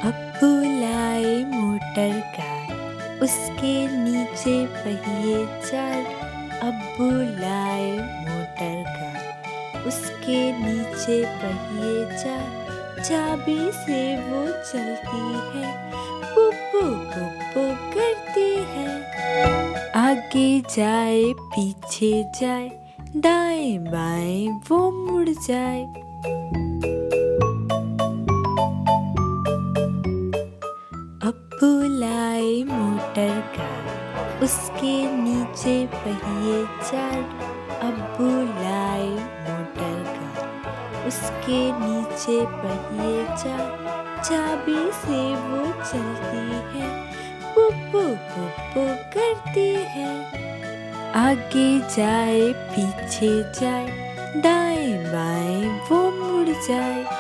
अब्बू लाए motor car, उसके नीचे पहिए चार। अब्बू लाए मोटर कार, उसके नीचे पहिए चार। चाबी से वो चलती है, पुप्पू पुप्पू करती है। आगे जाए पीछे जाए, दाएं बाएं वो मुड़ जाए। अब्बू लाए मोटर कार, उसके नीचे पहिए चार। अब्बू लाए मोटर कार, उसके नीचे पहिए चार। चाबी से वो चलती है, पुप्पू पुप्पू करती है। आगे जाए पीछे जाए, दाएं बाएं वो मुड़ जाए।